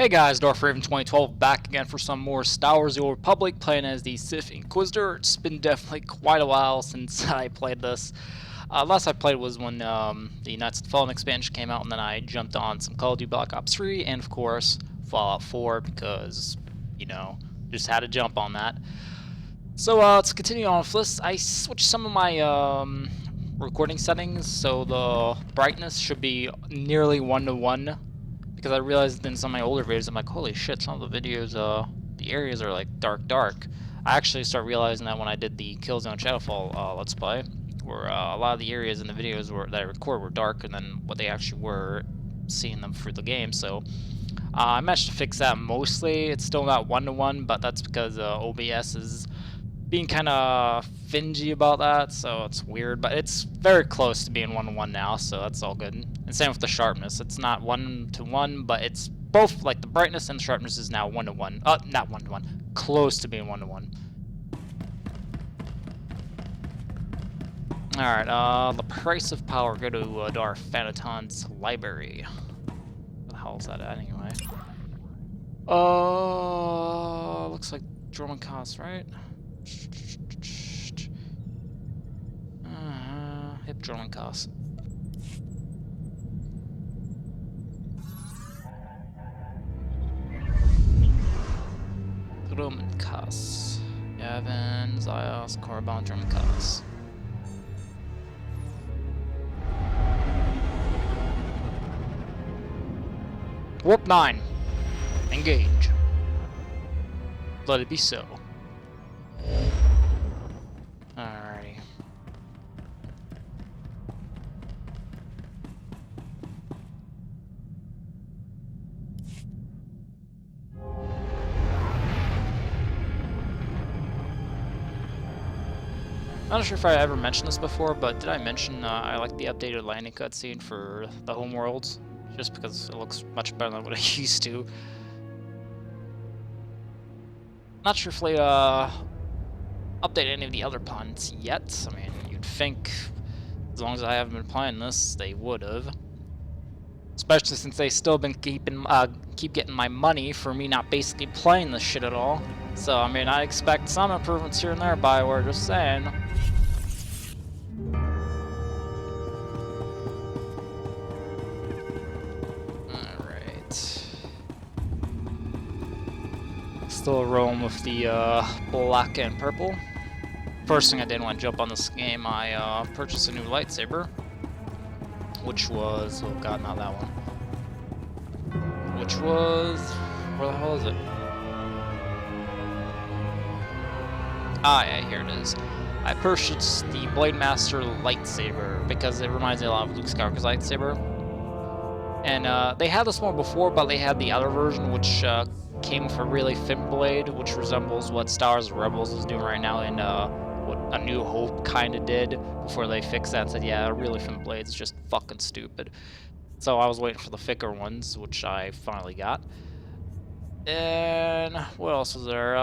Hey guys, Darth Vader 2012 back again for some more Star Wars: The Old Republic, playing as the Sith Inquisitor. It's been definitely quite a while since I played this. Last I played was when the Knights of the Fallen expansion came out, and then I jumped on some Call of Duty Black Ops 3, and of course Fallout 4, because, you know, just had to jump on that. So let's continue on with this. I switched some of my recording settings, so the brightness should be nearly 1-to-1. Because I realized in some of my older videos, I'm like, holy shit, some of the videos, the areas are like dark. I actually started realizing that when I did the Killzone Shadowfall Let's Play, where a lot of the areas in the videos that I record were darker than what they actually were seeing them through the game. So I managed to fix that mostly. It's still not 1-to-1, but that's because OBS is being kind of fingy about that, so it's weird, but it's very close to being 1-to-1 now, so that's all good. And same with the sharpness. It's not 1-to-1, but it's both, like, the brightness and the sharpness is now 1-to-1. Not 1-to-1. Close to being 1-to-1. Alright, the price of power. Go to Darth Vader's library. What the hell is that at, anyway? Looks like German cost, right? Hip drawing costs. Roman costs. Yavin, Zios, Korriban, German costs. Warp 9. Engage. Let it be so. Alrighty. I'm not sure if I ever mentioned this before, but did I mention I like the updated landing cutscene for the homeworlds? Just because it looks much better than what it used to. Not sure if they update any of the other planets yet. I mean, you'd think as long as I haven't been playing this, they would have. Especially since they still been keep getting my money for me not basically playing this shit at all. So I mean, I expect some improvements here and there, BioWare, just saying. Alright. Still roam with the black and purple. First thing I did when I jumped on this game, I purchased a new lightsaber. Which was, oh god, not that one. Which was, where the hell is it? Ah, yeah, here it is. I purchased the Blade Master lightsaber because it reminds me a lot of Luke Skywalker's lightsaber. And they had this one before, but they had the other version, which came with a really thin blade, which resembles what Star Wars Rebels is doing right now, and what A New Hope kind of did before they fixed that and said, yeah, a really thin blade's just fucking stupid. So I was waiting for the thicker ones, which I finally got. And what else is there?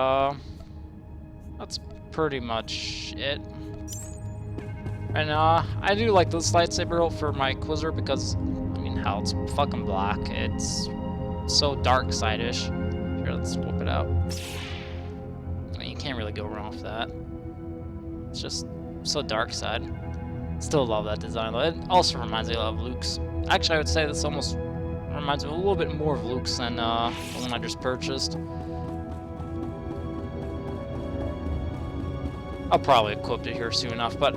That's pretty much it. And I do like this lightsaber hilt for my Inquisitor because, I mean, hell, it's fucking black. It's so dark side-ish. Here, let's whip it out. I mean, you can't really go wrong with that. It's just so dark side. Still love that design though. It also reminds me a lot of Luke's. Actually, I would say this almost reminds me a little bit more of Luke's than the one I just purchased. I'll probably equip it here soon enough, but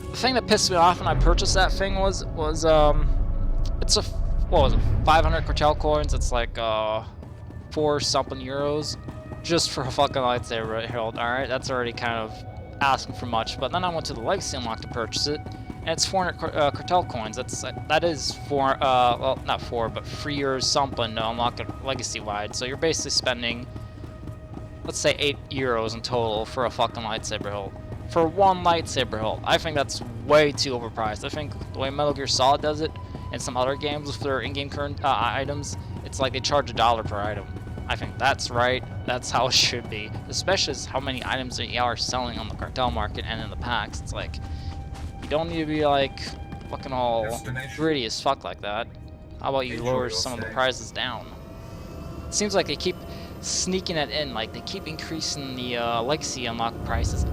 the thing that pissed me off when I purchased that thing was it's a, what was it, 500 cartel coins. It's like 4 something euros just for a fucking lightsaber hilt. Alright, that's already kind of asking for much. But then I went to the Legacy Unlock to purchase it, and it's 400 cartel coins. That is for well, not 4, but 3 years something to unlock it legacy wide. So you're basically spending, let's say, 8 euros in total for a fucking lightsaber hilt. For one lightsaber hilt. I think that's way too overpriced. I think the way Metal Gear Solid does it, and some other games with their in-game current items, it's like they charge $1 per item. I think that's right. That's how it should be. Especially as how many items that you are selling on the cartel market and in the packs. It's like, you don't need to be like fucking all greedy as fuck like that. How about you lower some of the prices down? It seems like they keep sneaking it in, like they keep increasing the legacy unlock prices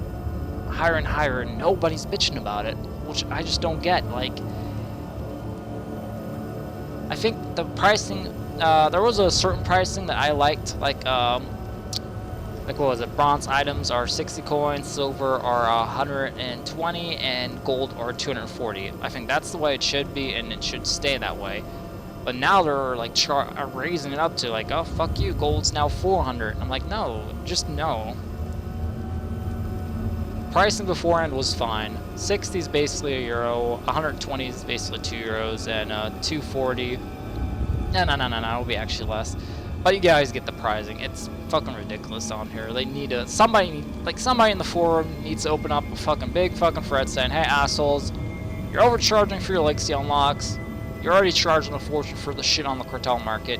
higher and higher, and nobody's bitching about it, which I just don't get. Like, I think the pricing, there was a certain pricing that I liked, like what was it? Bronze items are 60 coins, silver are 120, and gold are 240. I think that's the way it should be, and it should stay that way. But now they're like raising it up to like, oh fuck you, gold's now 400. I'm like, no, just no. Pricing beforehand was fine. 60 is basically €1, 120 is basically €2, and 240. No, it'll be actually less. But you guys get the pricing. It's fucking ridiculous on here. They need to, somebody in the forum needs to open up a fucking big fucking thread saying, hey assholes, you're overcharging for your legacy unlocks. You're already charging a fortune for the shit on the cartel market.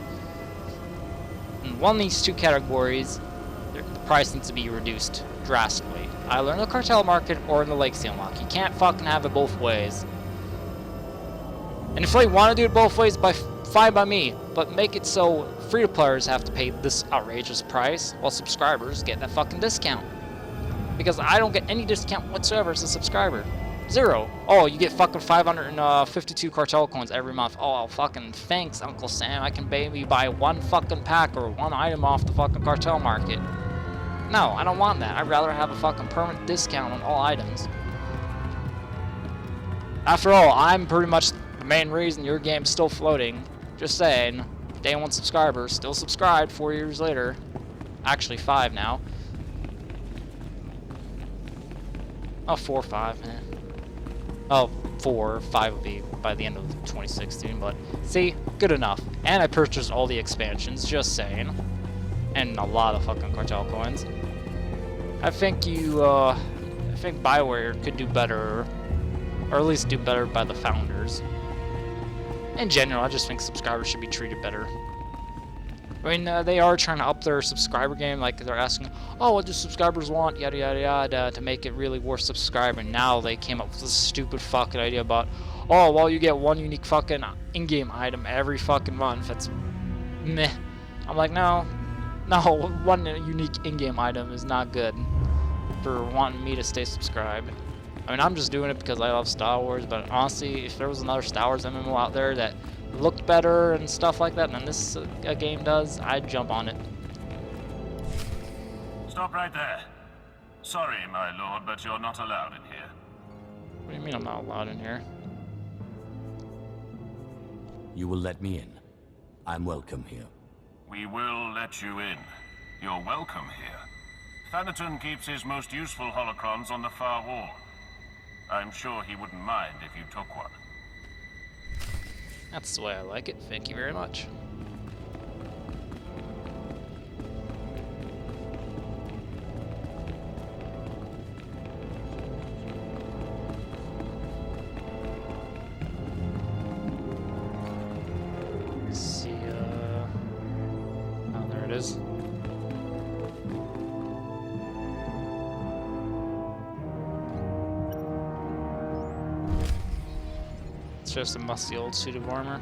In one of these two categories, the price needs to be reduced drastically. Either in the cartel market or in the legacy unlock. You can't fucking have it both ways. And if they want to do it both ways, fine by me, but make it so free-to-players have to pay this outrageous price, while subscribers get that fucking discount. Because I don't get any discount whatsoever as a subscriber. Zero. Oh, you get fucking 552 cartel coins every month. Oh, fucking thanks, Uncle Sam. I can maybe buy one fucking pack or one item off the fucking cartel market. No, I don't want that. I'd rather have a fucking permanent discount on all items. After all, I'm pretty much the main reason your game's still floating. Just saying. Day 1 subscribers, still subscribed 4 years later. Actually 5 now. Oh, 4 or 5, man. Oh, 4 or 5 would be by the end of 2016, but see, good enough. And I purchased all the expansions, just saying. And a lot of fucking cartel coins. I think BioWare could do better, or at least do better by the founders. In general, I just think subscribers should be treated better. I mean, they are trying to up their subscriber game, like they're asking, oh, what do subscribers want, yada yada yada, to make it really worth subscribing. Now they came up with this stupid fucking idea about, oh, well, you get one unique fucking in-game item every fucking month. It's meh. I'm like, no, one unique in-game item is not good for wanting me to stay subscribed. I mean, I'm just doing it because I love Star Wars, but honestly, if there was another Star Wars MMO out there that looked better and stuff like that than this game does, I'd jump on it. Stop right there. Sorry, my lord, but you're not allowed in here. What do you mean I'm not allowed in here? You will let me in. I'm welcome here. We will let you in. You're welcome here. Thanaton keeps his most useful holocrons on the far wall. I'm sure he wouldn't mind if you took one. That's the way I like it. Thank you very much. Let's see, oh, there it is. Just a musty old suit of armor.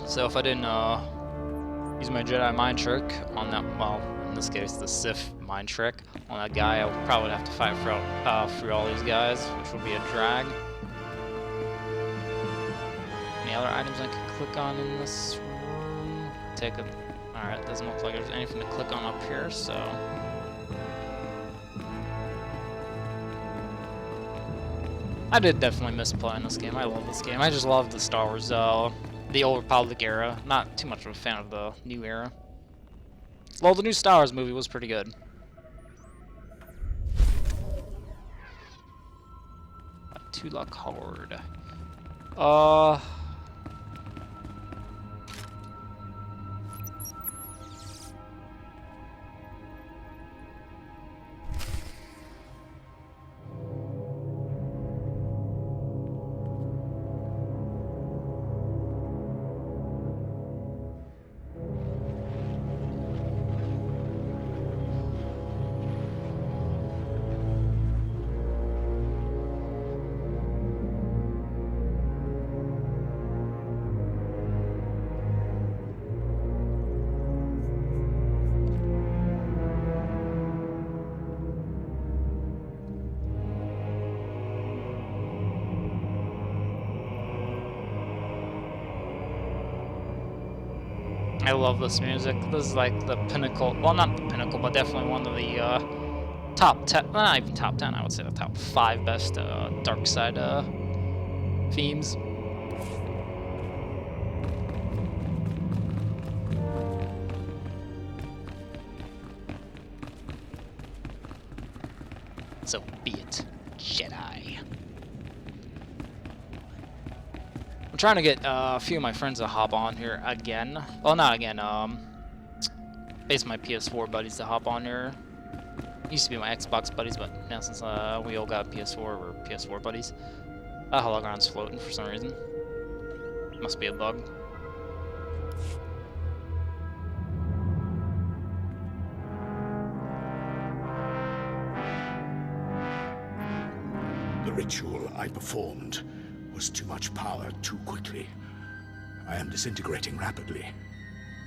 So if I didn't use my Jedi mind trick on that, well, in this case the Sith mind trick on that guy, I would probably have to fight through all these guys, which would be a drag. Any other items I could click on in this room? Alright, doesn't look like there's anything to click on up here, so I did definitely miss playing this game. I love this game. I just love the Star Wars, the Old Republic era. Not too much of a fan of the new era. Well, the new Star Wars movie was pretty good. To luck hard. I love this music. This is like the pinnacle, well, not the pinnacle, but definitely one of the top 10, well, not even top 10, I would say the top 5 best dark side themes. So be it, Jedi. I'm trying to get a few of my friends to hop on here again. Well, not again, basically my PS4 buddies to hop on here. Used to be my Xbox buddies, but now since we all got PS4, we're PS4 buddies. Hologram's floating for some reason. Must be a bug. The ritual I performed was too much power too quickly. I am disintegrating rapidly.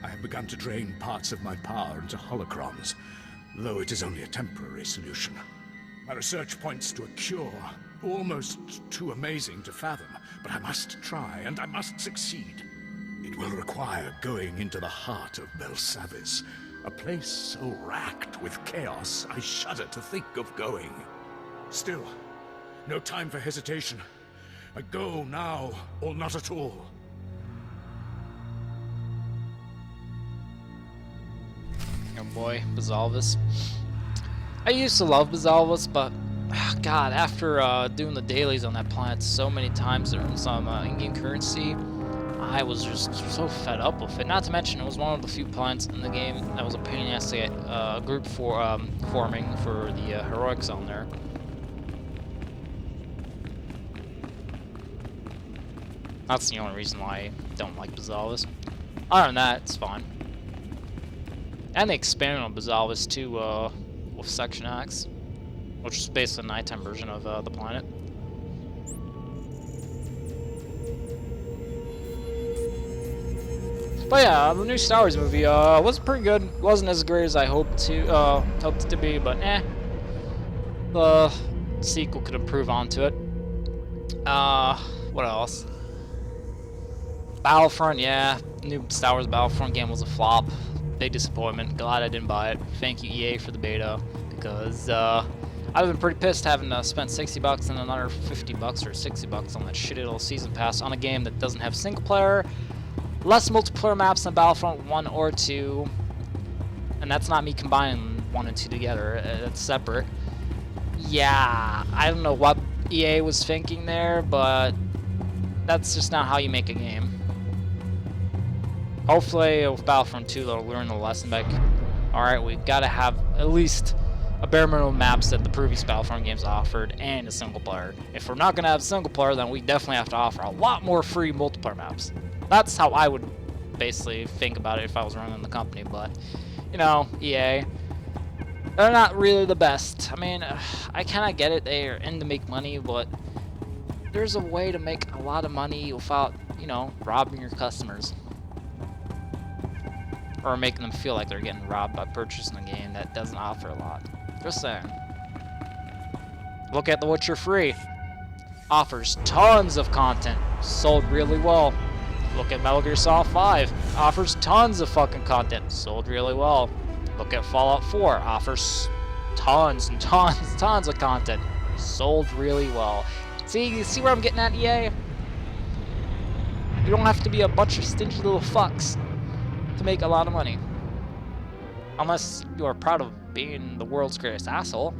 I have begun to drain parts of my power into holocrons, though it is only a temporary solution. My research points to a cure, almost too amazing to fathom, but I must try, and I must succeed. It will require going into the heart of Belsavis, a place so racked with chaos I shudder to think of going. Still, no time for hesitation. I go now, or not at all. Oh boy, Bazalvis. I used to love Bazalvis, but God, after doing the dailies on that planet so many times to earn some in-game currency, I was just so fed up with it. Not to mention, it was one of the few planets in the game that was a pain in the ass to get a group forming for the heroics on there. That's the only reason why I don't like Bazalvis. Other than that, it's fine. And they expanded on Bazalvis too with Section X, which is basically a nighttime version of the planet. But yeah, the new Star Wars movie was pretty good. Wasn't as great as I hoped it to be, but the sequel could improve onto it. What else? Battlefront, yeah. New Star Wars Battlefront game was a flop. Big disappointment. Glad I didn't buy it. Thank you, EA, for the beta, because I've been pretty pissed having spent $60 and another $50 or $60 on that shitty little season pass on a game that doesn't have single player, less multiplayer maps than Battlefront 1 or 2, and that's not me combining 1 and 2 together. It's separate. Yeah, I don't know what EA was thinking there, but that's just not how you make a game. Hopefully with Battlefront 2 they'll learn the lesson, like, alright, we've got to have at least a bare minimum maps that the previous Battlefront games offered and a single player. If we're not going to have single player, then we definitely have to offer a lot more free multiplayer maps. That's how I would basically think about it if I was running the company, but, you know, EA, they're not really the best. I mean, I kind of get it, they are in to make money, but there's a way to make a lot of money without, you know, robbing your customers. Or making them feel like they're getting robbed by purchasing a game that doesn't offer a lot. Just saying. Look at The Witcher Free. Offers tons of content. Sold really well. Look at Metal Gear Solid 5. Offers tons of fucking content. Sold really well. Look at Fallout 4. Offers tons and tons of content. Sold really well. See, you see where I'm getting at, EA? You don't have to be a bunch of stingy little fucks to make a lot of money. Unless you are proud of being the world's greatest asshole,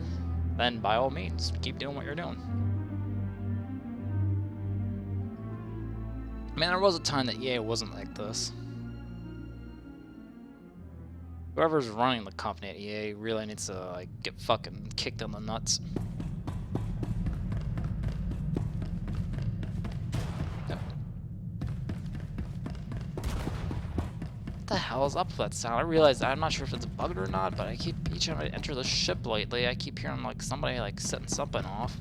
then by all means, keep doing what you're doing. I mean, there was a time that EA wasn't like this. Whoever's running the company at EA really needs to, like, get fucking kicked in the nuts. What the hell is up with that sound? I realize I'm not sure if it's bugged or not, but I keep, each time I enter the ship lately, I keep hearing like somebody like setting something off.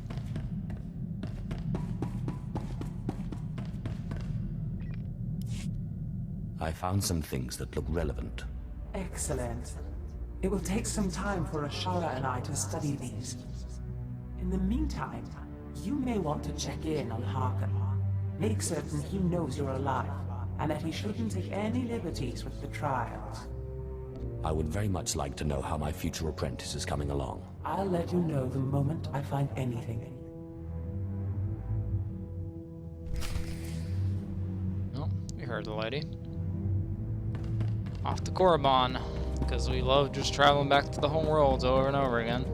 I found some things that look relevant. Excellent. It will take some time for Ashara and I to study these. In the meantime, you may want to check in on Harker. Make certain he knows you're alive, and that he shouldn't take any liberties with the trials. I would very much like to know how my future apprentice is coming along. I'll let you know the moment I find anything. Oh, we heard the lady. Off to Korriban, because we love just traveling back to the home worlds over and over again.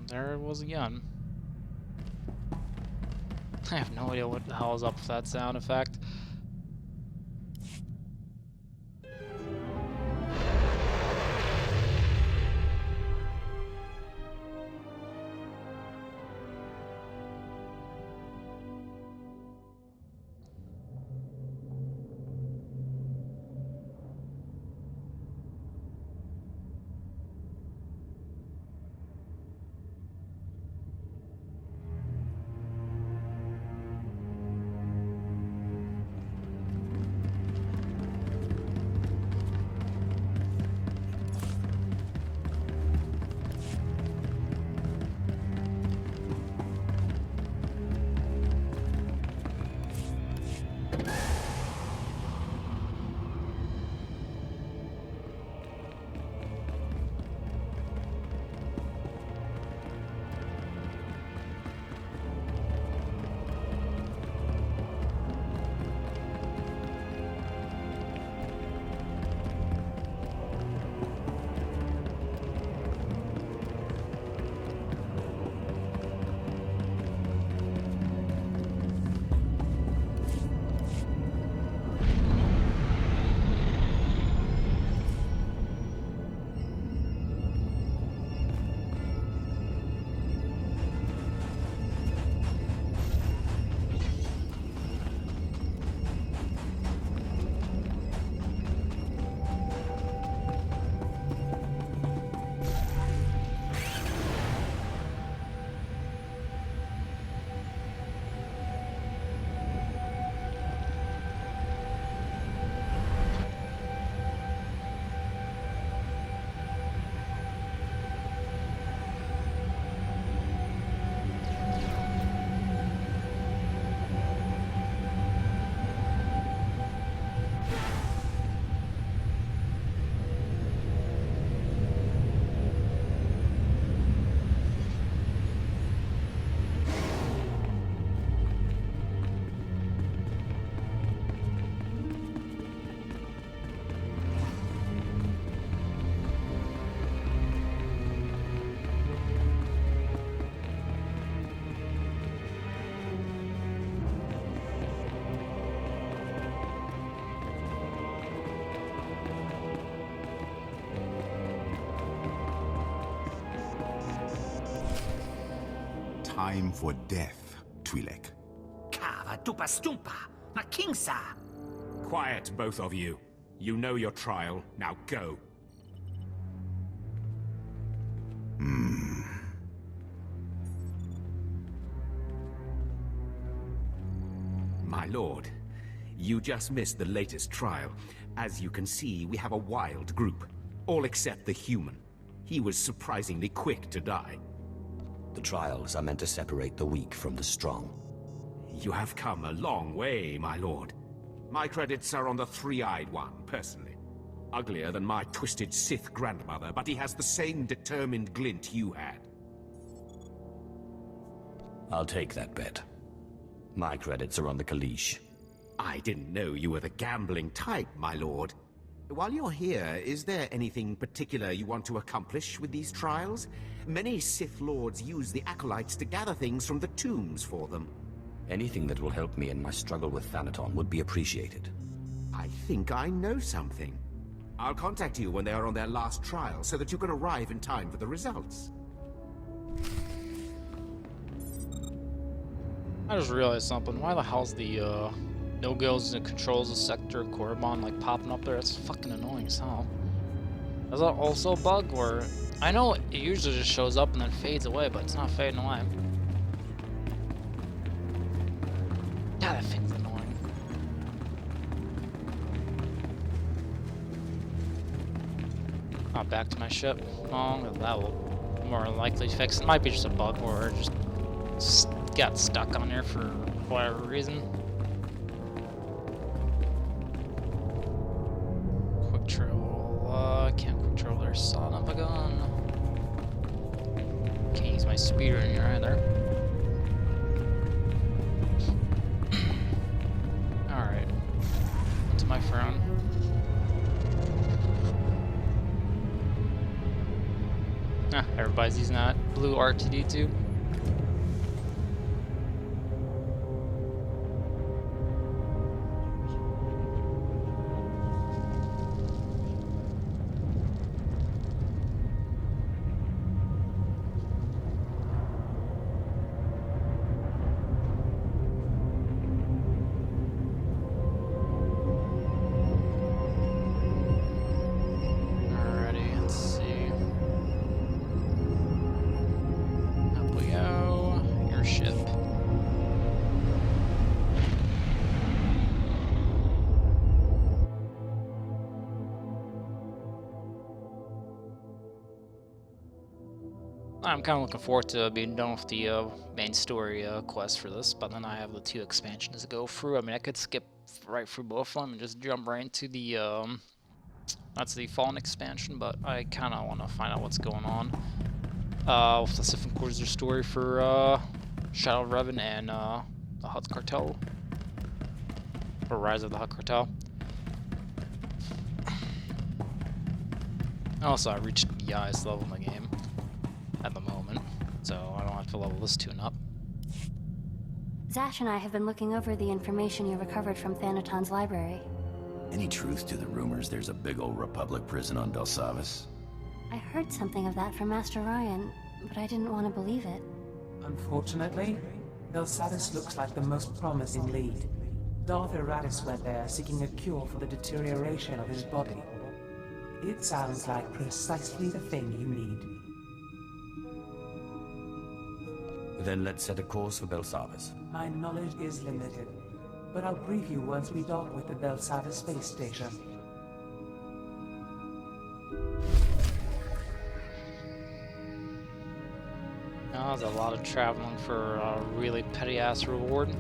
There it was again. I have no idea what the hell is up with that sound effect. Time for death, Twi'lek. Kava tupa stumpa, ma kingsa. Quiet, both of you. You know your trial. Now go. My lord, you just missed the latest trial. As you can see, we have a wild group. All except the human. He was surprisingly quick to die. The trials are meant to separate the weak from the strong. You have come a long way, my lord. My credits are on the three-eyed one, personally. Uglier than my twisted Sith grandmother, but he has the same determined glint you had. I'll take that bet. My credits are on the Kaleesh. I didn't know you were the gambling type, my lord. While you're here, is there anything particular you want to accomplish with these trials? Many Sith Lords use the Acolytes to gather things from the tombs for them. Anything that will help me in my struggle with Thanaton would be appreciated. I think I know something. I'll contact you when they are on their last trial, so that you can arrive in time for the results. I just realized something. Why the hell's the no-gills and controls of Sector Korriban like popping up there? That's fucking annoying as hell. Is that also a bug, or I know it usually just shows up and then fades away, but it's not fading away. God, that thing's annoying. Back to my ship. Oh, that will more than likely fix it. Might be just a bug or just got stuck on there for whatever reason. Quick travel. Can't quick travel there. Son of a gun. Can't use my speeder in here either. Alright. To my friend. Everybody's using that blue R2D2. I'm kind of looking forward to being done with the main story quest for this, but then I have the 2 expansions to go through. I mean, I could skip right through both of them and just jump right into the, that's the Fallen expansion, but I kind of want to find out what's going on with the Sith Inquisitor story for Shadow of Revan and the Hutt Cartel, or Rise of the Hutt Cartel. Also, I reached the highest level in the game at the moment, so I don't have to level this tune up. Zash and I have been looking over the information you recovered from Thanaton's library. Any truth to the rumors there's a big old Republic prison on Belsavis? I heard something of that from Master Ryan, but I didn't want to believe it. Unfortunately, Belsavis looks like the most promising lead. Darth Vader went there seeking a cure for the deterioration of his body. It sounds like precisely the thing you need. Then let's set a course for Belsavis. My knowledge is limited, but I'll brief you once we dock with the Belsavis space station. That was a lot of traveling for a really petty-ass reward.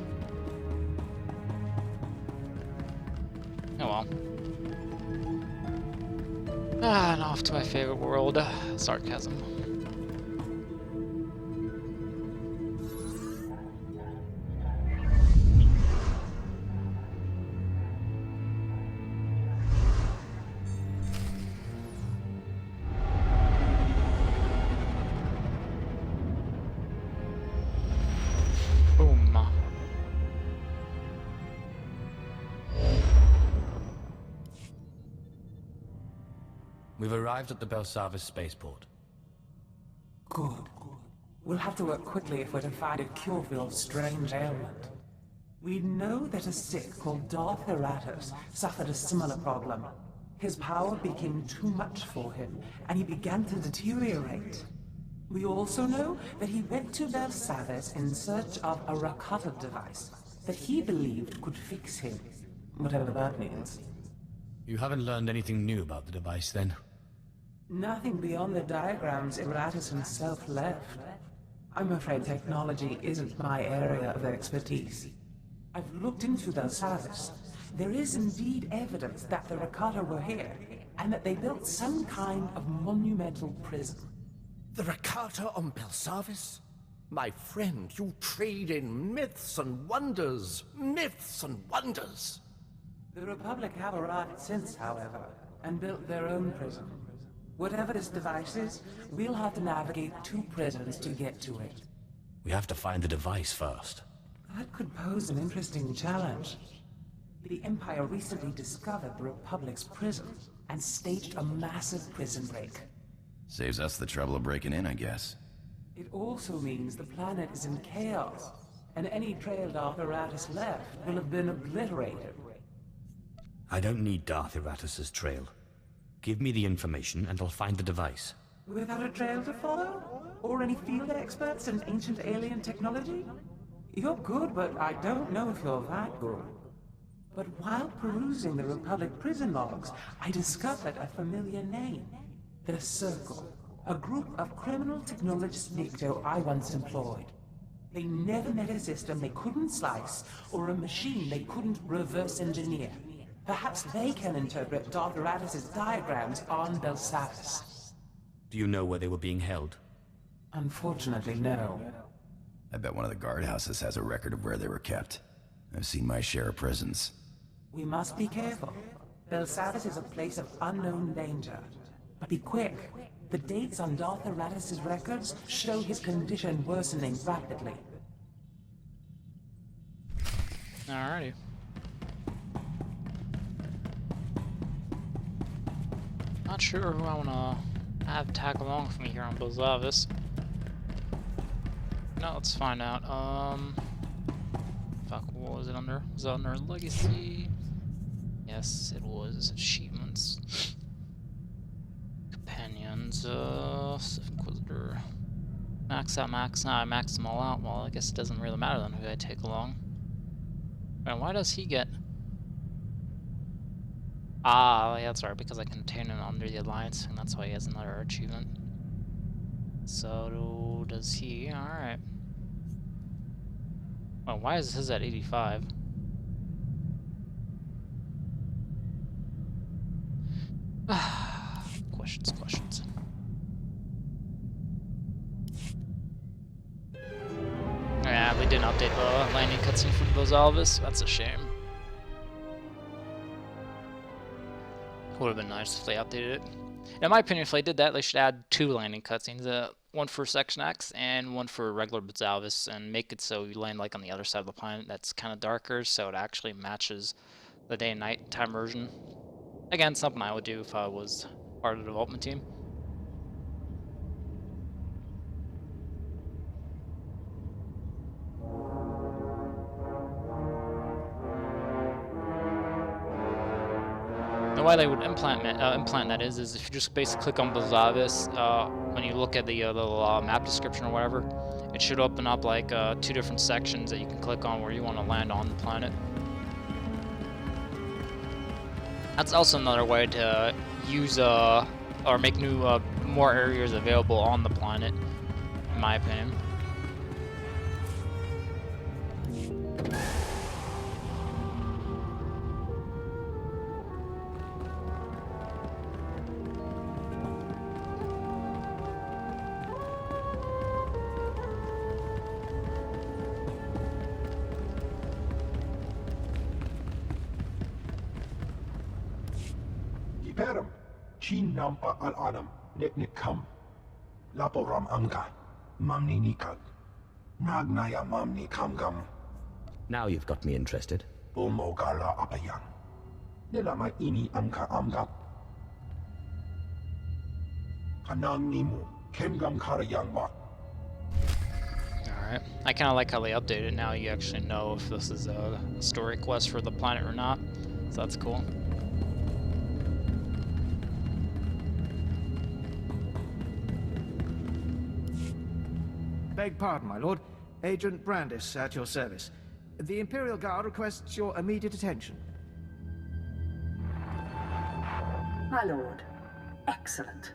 Oh well. And off to my favorite world, sarcasm. We've arrived at the Belsavis spaceport. Good. We'll have to work quickly if we're to find a cure for your strange ailment. We know that a Sith called Darth Vader suffered a similar problem. His power became too much for him, and he began to deteriorate. We also know that he went to Belsavis in search of a Rakata device that he believed could fix him, whatever that means. You haven't learned anything new about the device, then? Nothing beyond the diagrams Iratus himself left. I'm afraid technology isn't my area of expertise. I've looked into Belsavis. There is indeed evidence that the Rakata were here, and that they built some kind of monumental prison. The Rakata on Belsavis? My friend, you trade in myths and wonders. Myths and wonders. The Republic have arrived since, however, and built their own prison. Whatever this device is, we'll have to navigate 2 prisons to get to it. We have to find the device first. That could pose an interesting challenge. The Empire recently discovered the Republic's prison and staged a massive prison break. Saves us the trouble of breaking in, I guess. It also means the planet is in chaos, and any trail Darth Eratus left will have been obliterated. I don't need Darth Eratus' trail. Give me the information and I'll find the device. Without a trail to follow? Or any field experts in ancient alien technology? You're good, but I don't know if you're that good. But while perusing the Republic prison logs, I discovered a familiar name. The Circle, a group of criminal technologists Nikto I once employed. They never met a system they couldn't slice, or a machine they couldn't reverse engineer. Perhaps they can interpret Darth Eratus' diagrams on Belsavis. Do you know where they were being held? Unfortunately, no. I bet one of the guardhouses has a record of where they were kept. I've seen my share of prisons. We must be careful. Belsavis is a place of unknown danger. But be quick. The dates on Darth Eratus' records show his condition worsening rapidly. Alrighty. Not sure who I wanna have tag along with me here on Belsavis. No, let's find out. Fuck, what was it under? Was it under Legacy? Yes, it was. Achievements. Companions, Sith Inquisitor. Max out, max out. I maxed them all out. Well, I guess it doesn't really matter then who I take along. And why does he get... Ah, yeah, that's right, because I contain him under the Alliance, and that's why he has another achievement. So, does he? Alright. Well, why is his at 85? Questions. Yeah, they didn't update the landing cutscene for Belsavis. That's a shame. Would have been nice if they updated it. In my opinion, if they did that, they should add 2 landing cutscenes. One for Section X and one for regular Belsavis, and make it so you land like on the other side of the planet that's kind of darker, so it actually matches the day and night time version. Again, something I would do if I was part of the development team. The way they would implant that is if you just basically click on Belsavis, when you look at the little map description or whatever, it should open up like 2 different sections that you can click on where you want to land on the planet. That's also another way to use or make new more areas available on the planet, in my opinion. Perum, Chin Nampa al Adam, Neknikam, Laporam Amga, Mamni Nikag, Nagnaya Mamni Kamgam. Now you've got me interested. Bulmogala Apayang. Nilama Ini Amka Amgap. Kanang Nimu, Kemgam Karayangba. Alright. I kind of like how they updated it. Now you actually know if this is a story quest for the planet or not. So that's cool. Beg pardon, my lord. Agent Brandis at your service. The Imperial Guard requests your immediate attention. My lord. Excellent.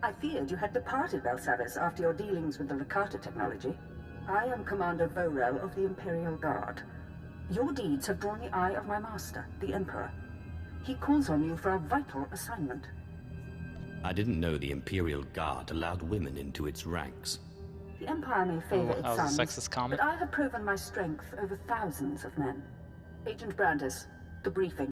I feared you had departed Belsavis after your dealings with the Rakata technology. I am Commander Vorel of the Imperial Guard. Your deeds have drawn the eye of my master, the Emperor. He calls on you for a vital assignment. I didn't know the Imperial Guard allowed women into its ranks. The Empire may favor its sons, sexist comment. but I have proven my strength over thousands of men. Agent Brandis, the briefing.